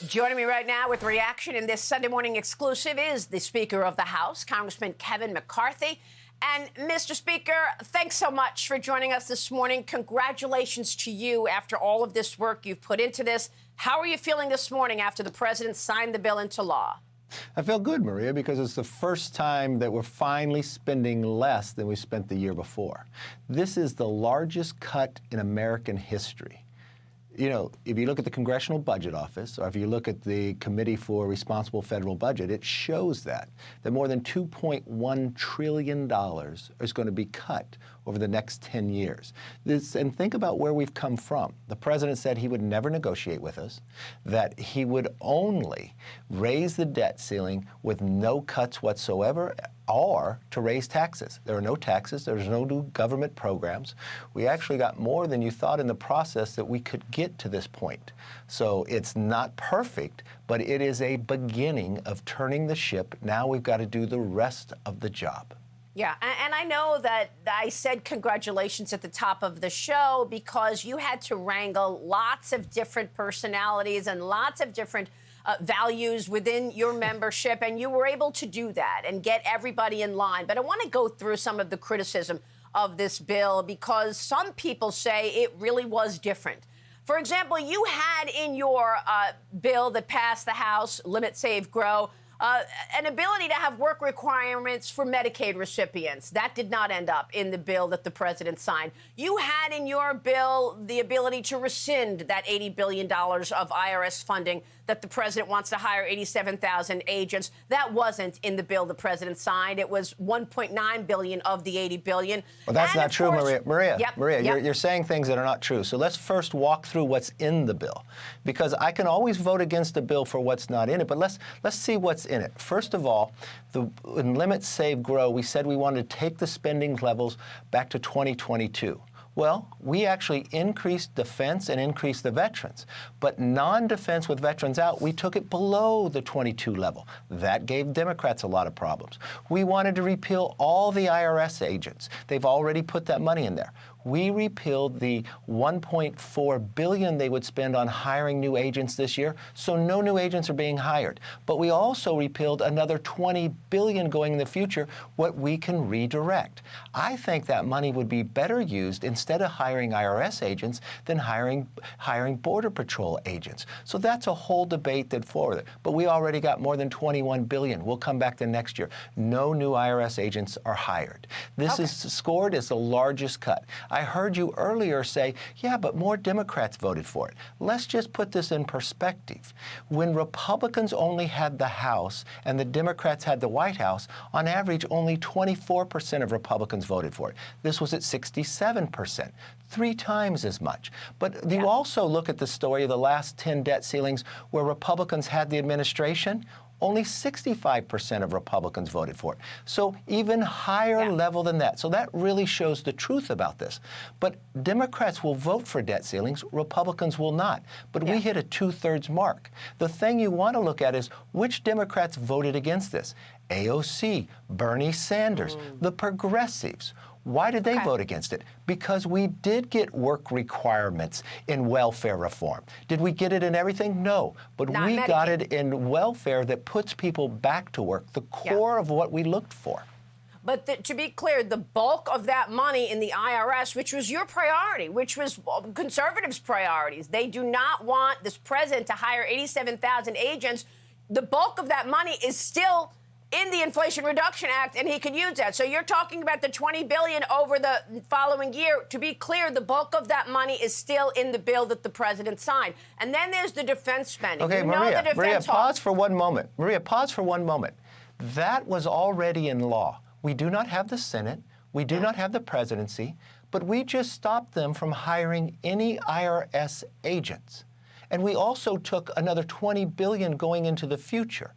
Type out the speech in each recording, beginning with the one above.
Joining me right now with reaction in this Sunday morning exclusive is the Speaker of the House, Congressman Kevin McCarthy. And Mr. Speaker, thanks so much for joining us this morning. Congratulations to you after all of this work you've put into this. How are you feeling this morning after the president signed the bill into law? I feel good, Maria, because it's the first time that we're finally spending less than we spent the year before. This is the largest cut in American history. You know, if you look at the Congressional Budget Office, or if you look at the Committee for Responsible Federal Budget, it shows that more than $2.1 trillion is going to be cut over the next 10 years. And think about where we've come from. The president said he would never negotiate with us, that he would only raise the debt ceiling with no cuts whatsoever, or to raise taxes. There are no taxes. There's no new government programs. We actually got more than you thought in the process that we could get to this point. So it's not perfect, but it is a beginning of turning the ship. Now we've got to do the rest of the job. Yeah, and I know that I said congratulations at the top of the show because you had to wrangle lots of different personalities and lots of different values within your membership, and you were able to do that and get everybody in line. But I want to go through some of the criticism of this bill because some people say it really was different. For example, you had in your bill that passed the House, Limit, Save, Grow, an ability to have work requirements for Medicaid recipients. That did not end up in the bill that the president signed. You had in your bill the ability to rescind that $80 billion of IRS funding that the president wants to hire 87,000 agents. That wasn't in the bill the president signed. It was $1.9 billion of the $80 billion. Well, that's not true, Maria. Yep, Maria, you're saying things that are not true. So let's first walk through what's in the bill, because I can always vote against a bill for what's not in it. But let's see what's in it. First of all, in Limit, Save, Grow, we said we wanted to take the spending levels back to 2022. Well, we actually increased defense and increased the veterans. But non-defense with veterans out, we took it below the 22 level. That gave Democrats a lot of problems. We wanted to repeal all the IRS agents. They've already put that money in there. We repealed the $1.4 billion they would spend on hiring new agents this year, so no new agents are being hired. But we also repealed another $20 billion going in the future, what we can redirect. I think that money would be better used instead of hiring IRS agents than hiring Border Patrol agents. So that's a whole debate that forward. But we already got more than $21 billion. We'll come back the next year. No new IRS agents are hired. This is scored as the largest cut. I heard you earlier say, yeah, but more Democrats voted for it. Let's just put this in perspective. When Republicans only had the House and the Democrats had the White House, on average, only 24% of Republicans voted for it. This was at 67%. 3 times as much. But you also look at the story of the last 10 debt ceilings where Republicans had the administration. Only 65% of Republicans voted for it. So even higher level than that. So that really shows the truth about this. But Democrats will vote for debt ceilings, Republicans will not. But we hit a 2/3 mark. The thing you want to look at is which Democrats voted against this. AOC, Bernie Sanders, the progressives. Why did they vote against it? Because we did get work requirements in welfare reform. Did we get it in everything? No. But we got it in welfare that puts people back to work, the core of what we looked for. But to be clear, the bulk of that money in the IRS, which was your priority, which was conservatives' priorities, they do not want this president to hire 87,000 agents. The bulk of that money is still in the Inflation Reduction Act, and he could use that. So you're talking about the $20 billion over the following year. To be clear, the bulk of that money is still in the bill that the president signed. And then there's the defense spending. Okay, Maria, pause for one moment. Maria, pause for one moment. That was already in law. We do not have the Senate. We do not have the presidency. But we just stopped them from hiring any IRS agents. And we also took another $20 billion going into the future.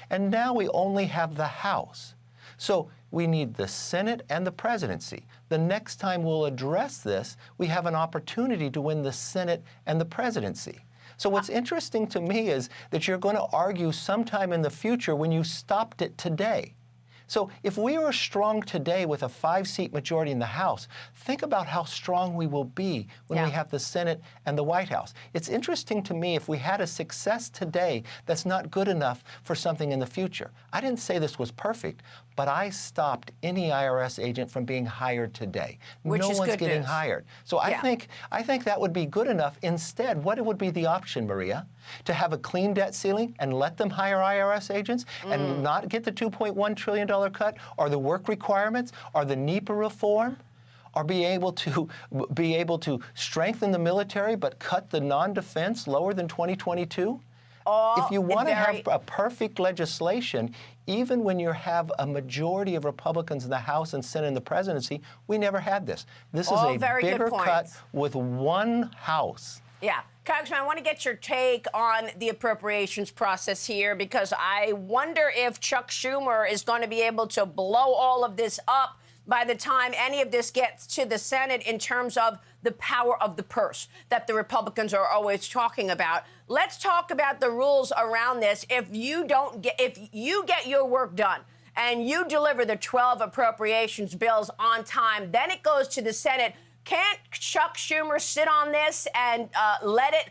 And now we only have the House. So we need the Senate and the presidency. The next time we'll address this, we have an opportunity to win the Senate and the presidency. So what's interesting to me is that you're going to argue sometime in the future when you stopped it today. So if we are strong today with a 5-seat majority in the House, think about how strong we will be when we have the Senate and the White House. It's interesting to me if we had a success today that's not good enough for something in the future. I didn't say this was perfect, but I stopped any IRS agent from being hired today. Which no is one's good getting news. hired. So I think that would be good enough. Instead, what would be the option, Maria? To have a clean debt ceiling and let them hire IRS agents and not get the $2.1 trillion cut, or the work requirements, or the NEPA reform, or be able to strengthen the military but cut the non-defense lower than 2022? If you want to have a perfect legislation, even when you have a majority of Republicans in the House and Senate and the presidency, we never had this. This is a bigger cut with one House. Yeah. Congressman, I want to get your take on the appropriations process here, because I wonder if Chuck Schumer is going to be able to blow all of this up by the time any of this gets to the Senate in terms of the power of the purse that the Republicans are always talking about. Let's talk about the rules around this. If you get your work done and you deliver the 12 appropriations bills on time, then it goes to the Senate. Can't Chuck Schumer sit on this and let it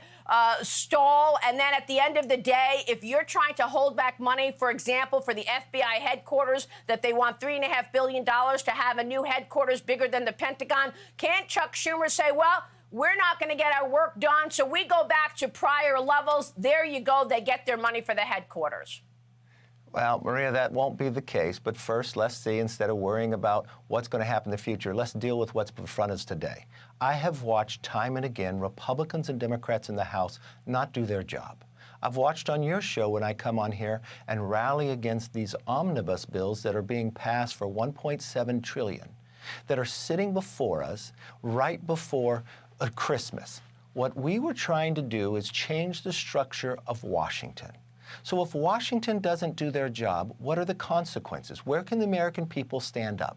stall? And then at the end of the day, if you're trying to hold back money, for example, for the FBI headquarters, that they want $3.5 billion to have a new headquarters bigger than the Pentagon, can't Chuck Schumer say, well, we're not going to get our work done, so we go back to prior levels? There you go. They get their money for the headquarters. Well, Maria, that won't be the case. But first, let's see, instead of worrying about what's going to happen in the future, let's deal with what's in front of us today. I have watched time and again Republicans and Democrats in the House not do their job. I've watched on your show when I come on here and rally against these omnibus bills that are being passed for $1.7 trillion, that are sitting before us right before Christmas. What we were trying to do is change the structure of Washington. So if Washington doesn't do their job, what are the consequences? Where can the American people stand up?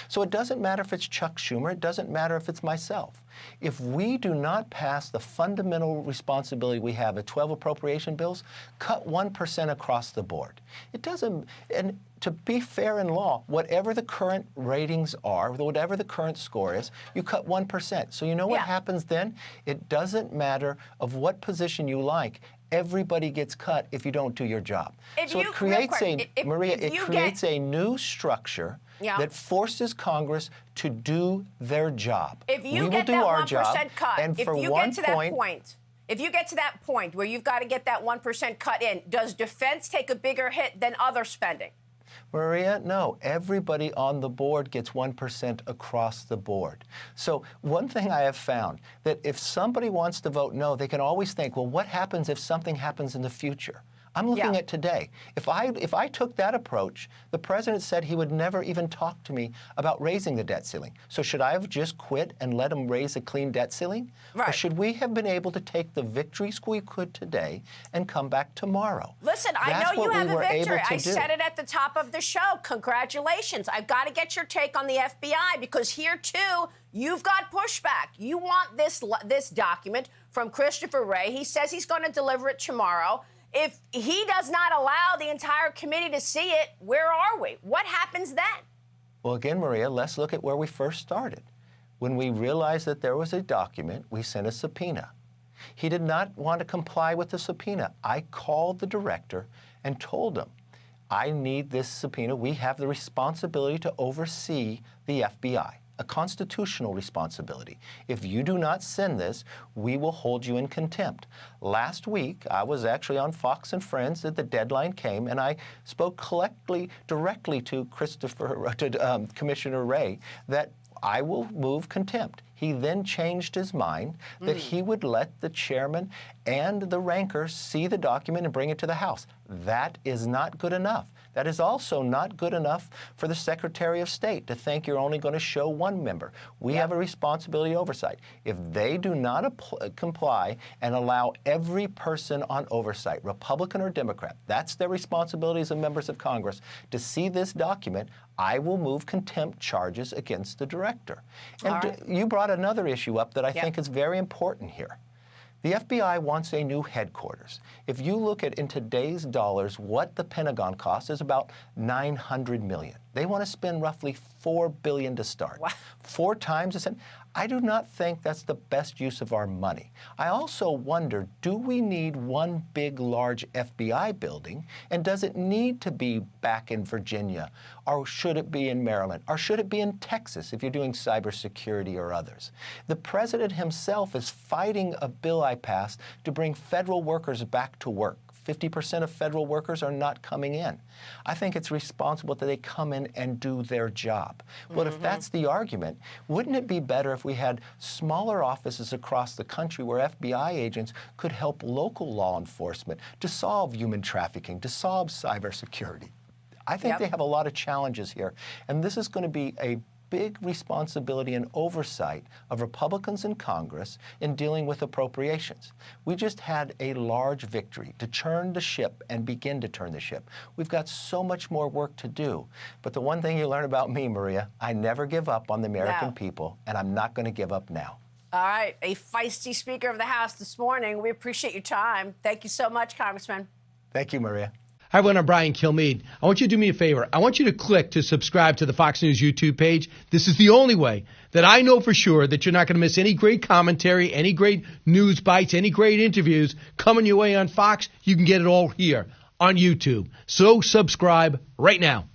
So it doesn't matter if it's Chuck Schumer. It doesn't matter if it's myself. If we do not pass the fundamental responsibility we have at 12 appropriation bills, cut 1% across the board. It doesn't, and to be fair in law, whatever the current ratings are, whatever the current score is, you cut 1%. So you know what happens then? It doesn't matter of what position you like. Everybody gets cut if you don't do your job. So it creates a new structure that forces Congress to do their job. If you get that 1% cut, if you get to that point where you've got to get that 1% cut in, does defense take a bigger hit than other spending? Maria, no. Everybody on the board gets 1% across the board. So one thing I have found, that if somebody wants to vote no, they can always think, well, what happens if something happens in the future? I'm looking at today. If I took that approach, the president said he would never even talk to me about raising the debt ceiling. So should I have just quit and let him raise a clean debt ceiling? Right. Or should we have been able to take the victories we could today and come back tomorrow? Listen, I know you have a victory. I said it at the top of the show. Congratulations. I've got to get your take on the FBI, because here, too, you've got pushback. You want this document from Christopher Wray. He says he's going to deliver it tomorrow. If he does not allow the entire committee to see it, where are we? What happens then? Well, again, Maria, let's look at where we first started. When we realized that there was a document, we sent a subpoena. He did not want to comply with the subpoena. I called the director and told him, I need this subpoena. We have the responsibility to oversee the FBI. A constitutional responsibility. If you do not send this, we will hold you in contempt. Last week, I was actually on Fox and Friends that the deadline came, and I spoke directly to Commissioner Wray that I will move contempt. He then changed his mind that he would let the chairman and the ranker see the document and bring it to the House. That is not good enough. That is also not good enough for the Secretary of State to think you're only going to show one member. We have a responsibility oversight. If they do not comply and allow every person on oversight, Republican or Democrat, that's their responsibility as members of Congress, to see this document, I will move contempt charges against the director. And you brought another issue up that I think is very important here. The FBI wants a new headquarters. If you look at, in today's dollars, what the Pentagon costs is about $900 million. They want to spend roughly $4 billion to start. Wow. 4 times the same. I do not think that's the best use of our money. I also wonder, do we need one big, large FBI building? And does it need to be back in Virginia? Or should it be in Maryland? Or should it be in Texas if you're doing cybersecurity or others? The president himself is fighting a bill I passed to bring federal workers back to work. 50% of federal workers are not coming in. I think it's responsible that they come in and do their job. Well, if that's the argument, wouldn't it be better if we had smaller offices across the country where FBI agents could help local law enforcement to solve human trafficking, to solve cybersecurity? I think they have a lot of challenges here, and this is going to be a big responsibility and oversight of Republicans in Congress in dealing with appropriations. We just had a large victory to turn the ship and begin to turn the ship. We've got so much more work to do. But the one thing you learn about me, Maria, I never give up on the American people, and I'm not going to give up now. All right. A feisty Speaker of the House this morning. We appreciate your time. Thank you so much, Congressman. Thank you, Maria. Hi, everyone. I'm Brian Kilmeade. I want you to do me a favor. I want you to click to subscribe to the Fox News YouTube page. This is the only way that I know for sure that you're not going to miss any great commentary, any great news bites, any great interviews coming your way on Fox. You can get it all here on YouTube. So subscribe right now.